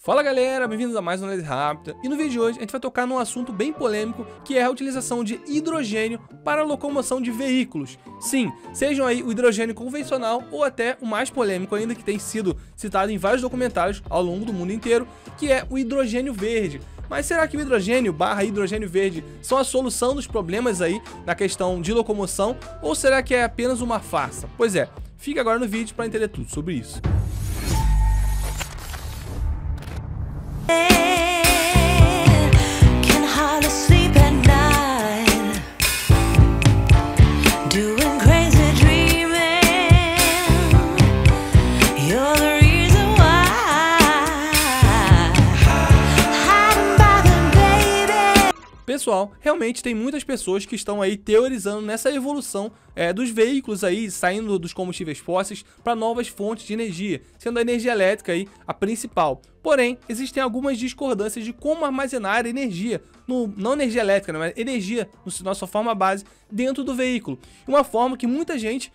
Fala galera, bem-vindos a mais uma análise rápida, e no vídeo de hoje a gente vai tocar num assunto bem polêmico, que é a utilização de hidrogênio para a locomoção de veículos. Sim, sejam aí o hidrogênio convencional ou até o mais polêmico ainda, que tem sido citado em vários documentários ao longo do mundo inteiro, que é o hidrogênio verde. Mas será que o hidrogênio / hidrogênio verde são a solução dos problemas aí na questão de locomoção, ou será que é apenas uma farsa? Pois é, fique agora no vídeo para entender tudo sobre isso. Pessoal, realmente tem muitas pessoas que estão aí teorizando nessa evolução dos veículos aí, saindo dos combustíveis fósseis para novas fontes de energia, sendo a energia elétrica aí a principal. Porém, existem algumas discordâncias de como armazenar energia, não energia elétrica, mas energia na sua forma base dentro do veículo. E uma forma que muita gente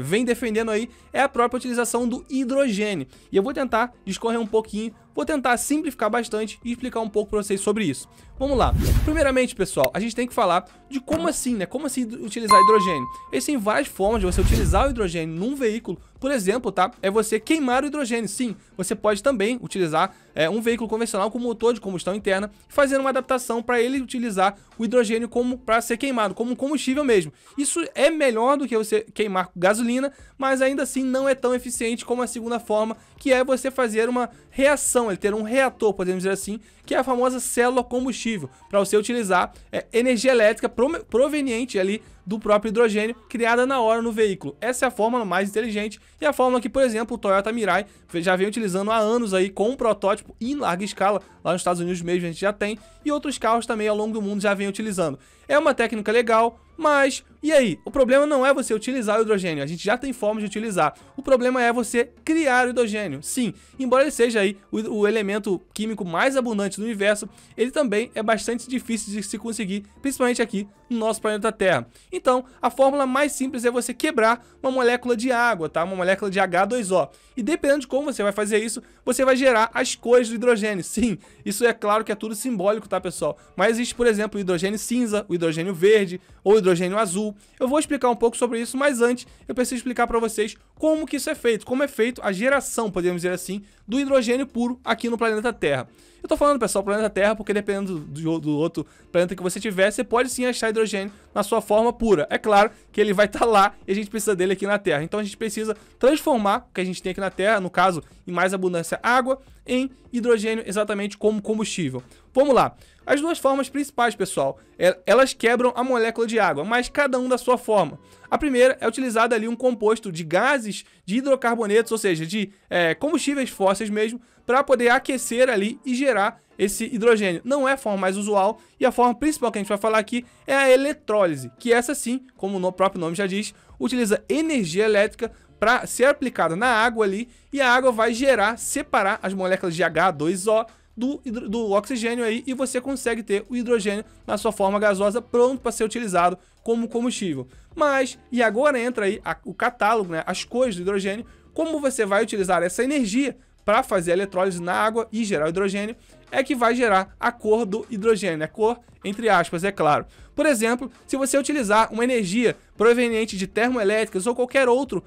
vem defendendo aí é a própria utilização do hidrogênio. E eu vou tentar discorrer um pouquinho, vou tentar simplificar bastante e explicar um pouco para vocês sobre isso. Vamos lá. Primeiramente, pessoal, a gente tem que falar de como assim, né? Como assim utilizar hidrogênio? Existem várias formas de você utilizar o hidrogênio num veículo. Por exemplo, tá? É você queimar o hidrogênio. Sim, você pode também utilizar um veículo convencional com motor de combustão interna, fazendo uma adaptação para ele utilizar o hidrogênio para ser queimado, como combustível mesmo. Isso é melhor do que você queimar gasolina, mas ainda assim não é tão eficiente como a segunda forma, que é você fazer uma reação, ele ter um reator, podemos dizer assim, que é a famosa célula combustível, para você utilizar energia elétrica proveniente ali do próprio hidrogênio, criada na hora no veículo. Essa é a fórmula mais inteligente e a fórmula que, por exemplo, o Toyota Mirai já vem utilizando há anos aí com um protótipo em larga escala. Lá nos Estados Unidos mesmo a gente já tem, e outros carros também ao longo do mundo já vem utilizando. É uma técnica legal, mas e aí? O problema não é você utilizar o hidrogênio, a gente já tem forma de utilizar. O problema é você criar o hidrogênio. Sim, embora ele seja aí o elemento químico mais abundante do universo, ele também é bastante difícil de se conseguir, principalmente aqui no nosso planeta Terra. Então, a fórmula mais simples é você quebrar uma molécula de água, tá? Uma molécula de H2O. E dependendo de como você vai fazer isso, você vai gerar as cores do hidrogênio. Sim, isso é claro que é tudo simbólico, tá, pessoal? Mas existe, por exemplo, o hidrogênio cinza, o hidrogênio verde ou o hidrogênio azul. Eu vou explicar um pouco sobre isso, mas antes eu preciso explicar para vocês como que isso é feito, como é feito a geração, podemos dizer assim, do hidrogênio puro aqui no planeta Terra. Eu tô falando, pessoal, planeta Terra, porque dependendo do outro planeta que você tiver, você pode sim achar hidrogênio na sua forma pura. É claro que ele vai estar lá e a gente precisa dele aqui na Terra. Então a gente precisa transformar o que a gente tem aqui na Terra, no caso, em mais abundância, água, em hidrogênio exatamente como combustível. Vamos lá. As duas formas principais, pessoal, elas quebram a molécula de água, mas cada um da sua forma. A primeira é utilizada ali um composto de gases de hidrocarbonetos, ou seja, de combustíveis fósseis mesmo, para poder aquecer ali e gerar esse hidrogênio. Não é a forma mais usual, e a forma principal que a gente vai falar aqui é a eletrólise, que essa sim, como o próprio nome já diz, utiliza energia elétrica para ser aplicada na água ali, e a água vai separar as moléculas de H2O do oxigênio aí, e você consegue ter o hidrogênio na sua forma gasosa pronto para ser utilizado como combustível. Mas, e agora entra aí o catálogo, né, as cores do hidrogênio, como você vai utilizar essa energia para fazer a eletrólise na água e gerar o hidrogênio, é que vai gerar a cor do hidrogênio, a cor entre aspas, é claro. Por exemplo, se você utilizar uma energia proveniente de termoelétricas ou qualquer outro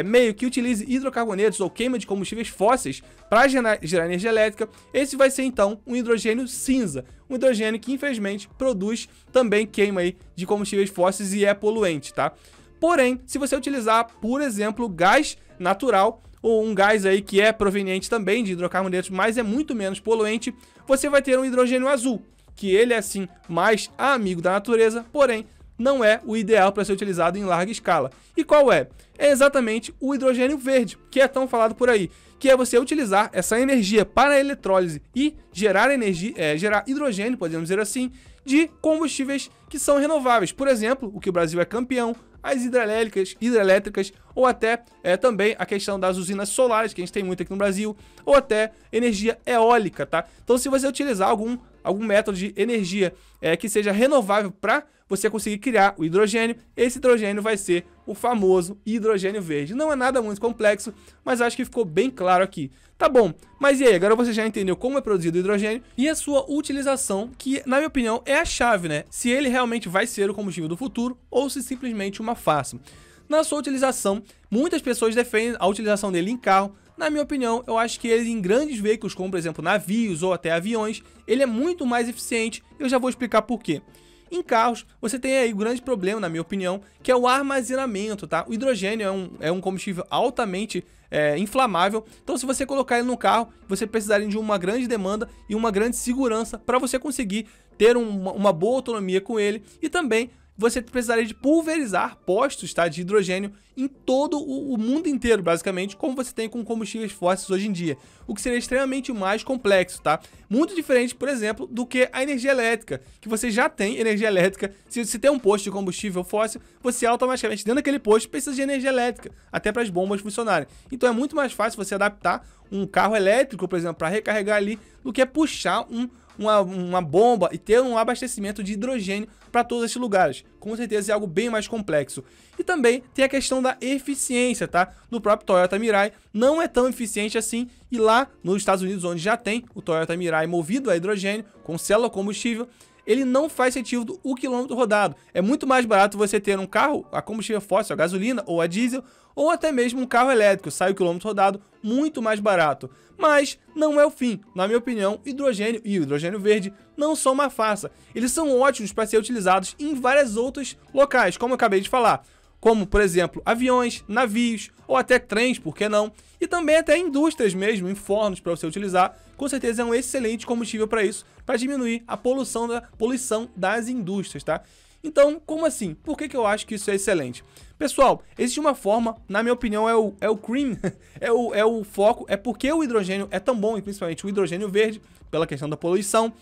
meio que utilize hidrocarbonetos ou queima de combustíveis fósseis para gerar energia elétrica, esse vai ser então um hidrogênio cinza, um hidrogênio que infelizmente produz também queima aí de combustíveis fósseis e é poluente, tá? Porém, se você utilizar, por exemplo, gás natural, ou um gás aí que é proveniente também de hidrocarbonetos, mas é muito menos poluente, você vai ter um hidrogênio azul, que ele é assim mais amigo da natureza, porém não é o ideal para ser utilizado em larga escala. E qual é? É exatamente o hidrogênio verde, que é tão falado por aí, que é você utilizar essa energia para a eletrólise e gerar gerar hidrogênio, podemos dizer assim, de combustíveis que são renováveis. Por exemplo, o que o Brasil é campeão, as hidrelétricas, ou até também a questão das usinas solares, que a gente tem muito aqui no Brasil, ou até energia eólica, tá? Então, se você utilizar algum método de energia que seja renovável para você conseguir criar o hidrogênio, esse hidrogênio vai ser o famoso hidrogênio verde. Não é nada muito complexo, mas acho que ficou bem claro aqui. Tá bom, mas e aí, agora você já entendeu como é produzido o hidrogênio e a sua utilização, que na minha opinião é a chave, né? Se ele realmente vai ser o combustível do futuro ou se simplesmente uma farsa. Na sua utilização, muitas pessoas defendem a utilização dele em carro. Na minha opinião, eu acho que ele em grandes veículos, como por exemplo navios ou até aviões, ele é muito mais eficiente. Eu já vou explicar por quê. Em carros, você tem aí um grande problema, na minha opinião, que é o armazenamento, tá? O hidrogênio é um combustível altamente inflamável, então se você colocar ele no carro, você precisaria de uma grande demanda e uma grande segurança para você conseguir ter uma boa autonomia com ele, e também você precisaria de pulverizar postos, tá, de hidrogênio em todo o mundo inteiro, basicamente, como você tem com combustíveis fósseis hoje em dia, o que seria extremamente mais complexo, tá? Muito diferente, por exemplo, do que a energia elétrica, que você já tem energia elétrica. Se tem um posto de combustível fóssil, você automaticamente, dentro daquele posto, precisa de energia elétrica, até para as bombas funcionarem. Então é muito mais fácil você adaptar um carro elétrico, por exemplo, para recarregar ali, do que puxar uma bomba e ter um abastecimento de hidrogênio para todos esses lugares. Com certeza é algo bem mais complexo. E também tem a questão da eficiência, tá? No próprio Toyota Mirai não é tão eficiente assim, e lá nos Estados Unidos, onde já tem o Toyota Mirai movido a hidrogênio com célula combustível, ele não faz sentido o quilômetro rodado. É muito mais barato você ter um carro a combustível fóssil, a gasolina ou a diesel, ou até mesmo um carro elétrico, sai o quilômetro rodado muito mais barato. Mas não é o fim. Na minha opinião, hidrogênio e o hidrogênio verde não são uma farsa. Eles são ótimos para ser utilizados em vários outros locais, como eu acabei de falar. Como, por exemplo, aviões, navios ou até trens, por que não? E também até indústrias mesmo, em fornos para você utilizar. Com certeza é um excelente combustível para isso, para diminuir a poluição das indústrias, tá? Então, como assim? Por que eu acho que isso é excelente? Pessoal, existe uma forma, na minha opinião, é o cream, é o foco, é porque o hidrogênio é tão bom, e principalmente o hidrogênio verde, pela questão da poluição,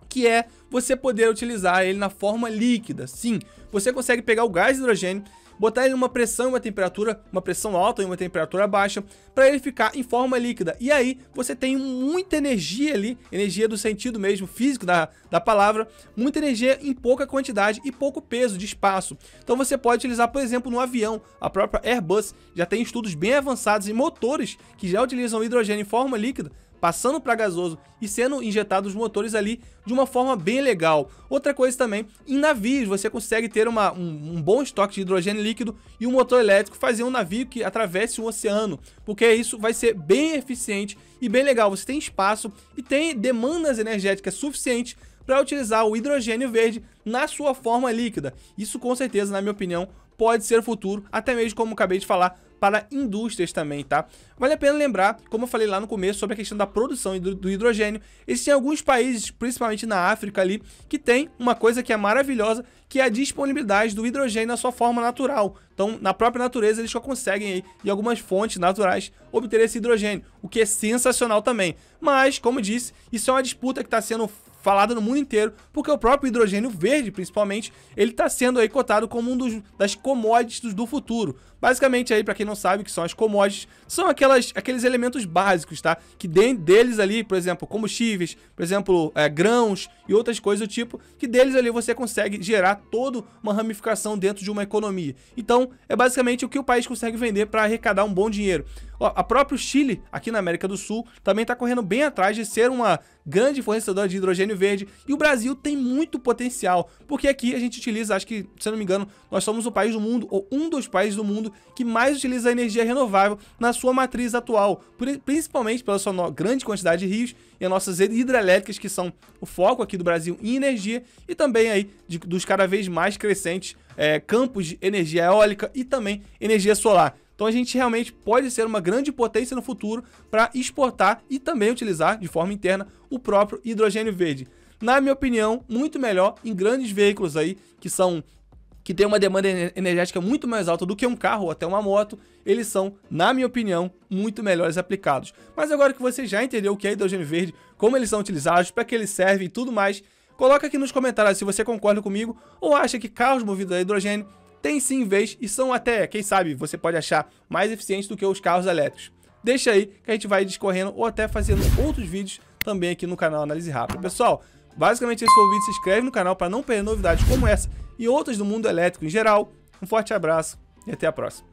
que é você poder utilizar ele na forma líquida. Sim, você consegue pegar o gás de hidrogênio, botar ele numa pressão e uma temperatura, uma pressão alta e uma temperatura baixa, para ele ficar em forma líquida. E aí você tem muita energia ali, energia do sentido mesmo físico da palavra, muita energia em pouca quantidade e pouco peso de espaço. Então você pode utilizar, por exemplo, no avião. A própria Airbus já tem estudos bem avançados em motores que já utilizam hidrogênio em forma líquida, passando para gasoso e sendo injetados os motores ali de uma forma bem legal. Outra coisa também, em navios você consegue ter um bom estoque de hidrogênio líquido e um motor elétrico, fazer um navio que atravesse o oceano, porque isso vai ser bem eficiente e bem legal. Você tem espaço e tem demandas energéticas suficientes para utilizar o hidrogênio verde na sua forma líquida. Isso com certeza, na minha opinião, pode ser o futuro, até mesmo como acabei de falar, para indústrias também, tá? Vale a pena lembrar, como eu falei lá no começo, sobre a questão da produção do hidrogênio. Existem alguns países, principalmente na África ali, que tem uma coisa que é maravilhosa, que é a disponibilidade do hidrogênio na sua forma natural. Então, na própria natureza, eles só conseguem aí, em algumas fontes naturais, obter esse hidrogênio, o que é sensacional também. Mas, como disse, isso é uma disputa que está sendo falada no mundo inteiro, porque o próprio hidrogênio verde, principalmente, ele está sendo aí cotado como das commodities do futuro. Basicamente aí, para quem não sabe o que são as commodities, são aqueles elementos básicos, tá? Que dentro deles ali, por exemplo, combustíveis, por exemplo, grãos e outras coisas do tipo, que deles ali você consegue gerar toda uma ramificação dentro de uma economia. Então, é basicamente o que o país consegue vender para arrecadar um bom dinheiro. A próprio Chile, aqui na América do Sul, também está correndo bem atrás de ser uma grande fornecedora de hidrogênio verde, e o Brasil tem muito potencial, porque aqui a gente utiliza, acho que, se eu não me engano, nós somos o país do mundo, ou um dos países do mundo, que mais utiliza a energia renovável na sua matriz atual, principalmente pela sua grande quantidade de rios e as nossas hidrelétricas, que são o foco aqui do Brasil em energia, e também aí dos cada vez mais crescentes campos de energia eólica e também energia solar. Então a gente realmente pode ser uma grande potência no futuro para exportar e também utilizar de forma interna o próprio hidrogênio verde. Na minha opinião, muito melhor em grandes veículos aí que tem uma demanda energética muito mais alta do que um carro ou até uma moto. Eles são, na minha opinião, muito melhores aplicados. Mas agora que você já entendeu o que é hidrogênio verde, como eles são utilizados, para que eles servem e tudo mais, coloca aqui nos comentários se você concorda comigo ou acha que carros movidos a hidrogênio tem sim vez e são até, quem sabe, você pode achar mais eficientes do que os carros elétricos. Deixa aí que a gente vai discorrendo ou até fazendo outros vídeos também aqui no canal Análise Rápida. Pessoal, basicamente esse foi o vídeo, se inscreve no canal para não perder novidades como essa e outras do mundo elétrico em geral. Um forte abraço e até a próxima.